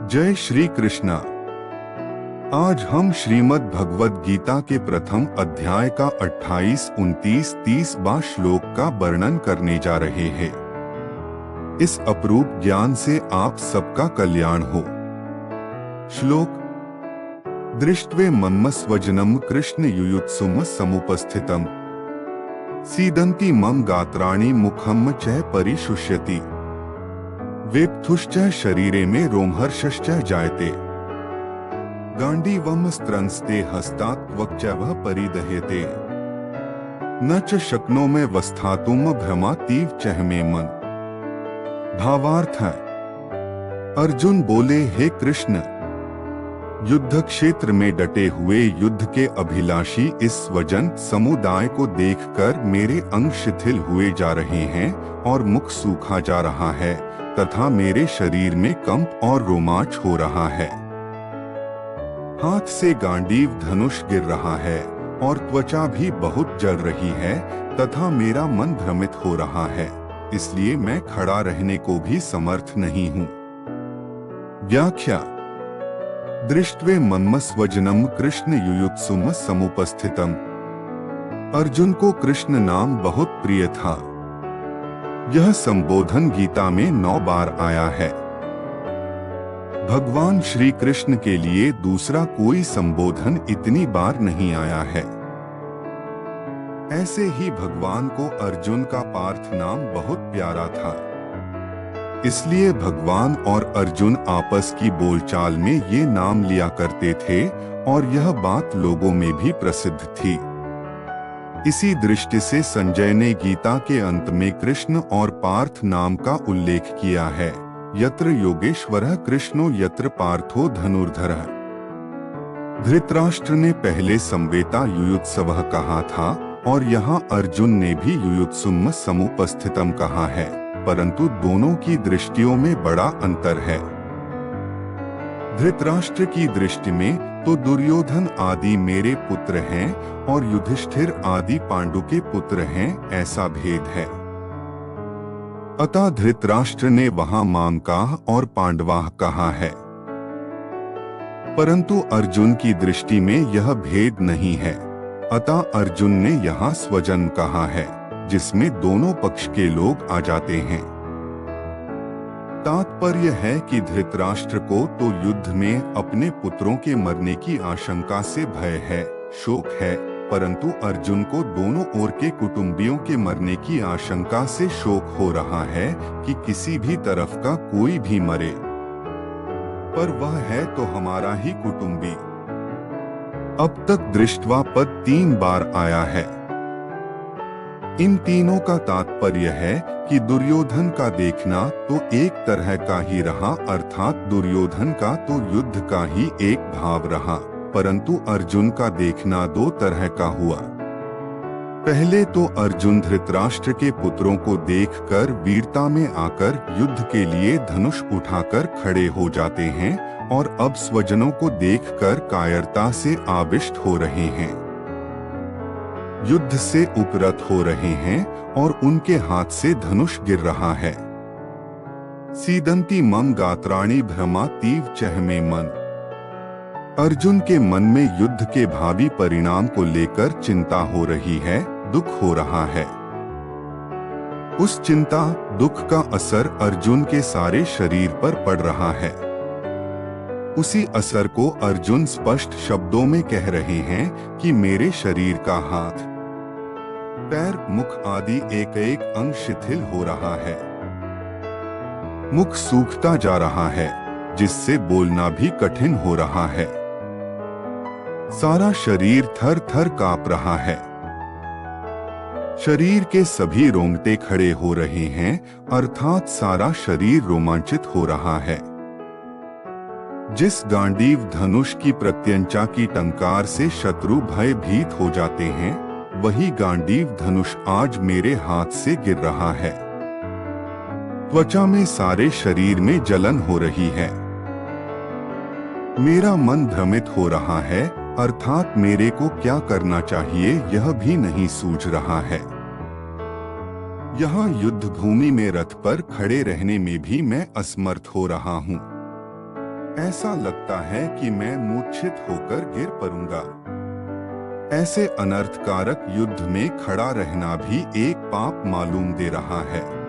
जय श्री कृष्णा। आज हम श्रीमद् भगवद गीता के प्रथम अध्याय का 28, 29, 30वां श्लोक का वर्णन करने जा रहे हैं। इस अपरूप ज्ञान से आप सबका कल्याण हो। श्लोक। दृष्ट्वे मन्मस्वजनम कृष्ण युयुत्सुम समुपस्थितम सीदन्ति मम गात्राणि मुखम च परिशुष्यति वेप्थुश्च शरीरे में रोमहर्षश्च जायते गांडीवम स्त्रंस्ते हस्तात् वक्चैव परिदह्यते न च शक्नो में वस्थातुम भ्रमातीव चह में मन। भावार्थ है, अर्जुन बोले, हे कृष्ण, युद्ध क्षेत्र में डटे हुए युद्ध के अभिलाषी इस स्वजन समुदाय को देखकर मेरे अंग शिथिल हुए जा रहे हैं और मुख सूखा जा रहा है तथा मेरे शरीर में कंप और रोमांच हो रहा है। हाथ से गांडीव धनुष गिर रहा है और त्वचा भी बहुत जल रही है तथा मेरा मन भ्रमित हो रहा है, इसलिए मैं खड़ा रहने को भी समर्थ नहीं हूँ। व्याख्या। दृष्ट्वे मन्मस्वजनम कृष्ण युयुत्सुम समुपस्थितम। अर्जुन को कृष्ण नाम बहुत प्रिय था। यह संबोधन गीता में 9 बार आया है। भगवान श्री कृष्ण के लिए दूसरा कोई संबोधन इतनी बार नहीं आया है। ऐसे ही भगवान को अर्जुन का पार्थ नाम बहुत प्यारा था, इसलिए भगवान और अर्जुन आपस की बोलचाल में ये नाम लिया करते थे और यह बात लोगों में भी प्रसिद्ध थी। इसी दृष्टि से संजय ने गीता के अंत में कृष्ण और पार्थ नाम का उल्लेख किया है। यत्र योगेश्वरः कृष्णो यत्र पार्थो धनुर्धरः। धृतराष्ट्र ने पहले संवेता युयुत्सवः कहा था और यहाँ अर्जुन ने भी युयुत्सुम समुपस्थितम कहा है, परंतु दोनों की दृष्टियों में बड़ा अंतर है। धृतराष्ट्र की दृष्टि में तो दुर्योधन आदि मेरे पुत्र हैं और युधिष्ठिर आदि पांडु के पुत्र हैं, ऐसा भेद है। अतः धृतराष्ट्र ने वहां मामकाह और पांडवाह कहा है, परंतु अर्जुन की दृष्टि में यह भेद नहीं है। अतः अर्जुन ने यहाँ स्वजन कहा है, जिसमें दोनों पक्ष के लोग आ जाते हैं। तात्पर्य है कि धृतराष्ट्र को तो युद्ध में अपने पुत्रों के मरने की आशंका से भय है, शोक है, परंतु अर्जुन को दोनों ओर के कुटुंबियों के मरने की आशंका से शोक हो रहा है कि किसी भी तरफ का कोई भी मरे, पर वह है तो हमारा ही कुटुंबी। अब तक दृष्ट्वा पद 3 बार आया है। इन तीनों का तात्पर्य है कि दुर्योधन का देखना तो एक तरह का ही रहा, अर्थात दुर्योधन का तो युद्ध का ही एक भाव रहा, परंतु अर्जुन का देखना 2 तरह का हुआ। पहले तो अर्जुन धृतराष्ट्र के पुत्रों को देखकर वीरता में आकर युद्ध के लिए धनुष उठाकर खड़े हो जाते हैं और अब स्वजनों को देखकर कायरता से आविष्ट हो रहे हैं, युद्ध से उपरत हो रहे हैं और उनके हाथ से धनुष गिर रहा है। सीदंती मम गात्राणि भ्रमातीव चह में मन। अर्जुन के मन में युद्ध के भावी परिणाम को लेकर चिंता हो रही है, दुख हो रहा है। उस चिंता दुख का असर अर्जुन के सारे शरीर पर पड़ रहा है। उसी असर को अर्जुन स्पष्ट शब्दों में कह रहे हैं कि मेरे शरीर का हाथ, पैर, मुख आदि एक एक अंग शिथिल हो रहा है। मुख सूखता जा रहा है, जिससे बोलना भी कठिन हो रहा है। सारा शरीर थर थर कांप रहा है। शरीर के सभी रोंगटे खड़े हो रहे हैं, अर्थात सारा शरीर रोमांचित हो रहा है। जिस गांडीव धनुष की प्रत्यंचा की टंकार से शत्रु भयभीत हो जाते हैं, वही गांडीव धनुष आज मेरे हाथ से गिर रहा है। त्वचा में सारे शरीर में जलन हो रही है। मेरा मन भ्रमित हो रहा है, अर्थात मेरे को क्या करना चाहिए यह भी नहीं सूझ रहा है। यहाँ युद्ध भूमि में रथ पर खड़े रहने में भी मैं असमर्थ हो रहा हूँ। ऐसा लगता है कि मैं मूर्छित होकर गिर पड़ूंगा। ऐसे अनर्थकारक युद्ध में खड़ा रहना भी एक पाप मालूम दे रहा है।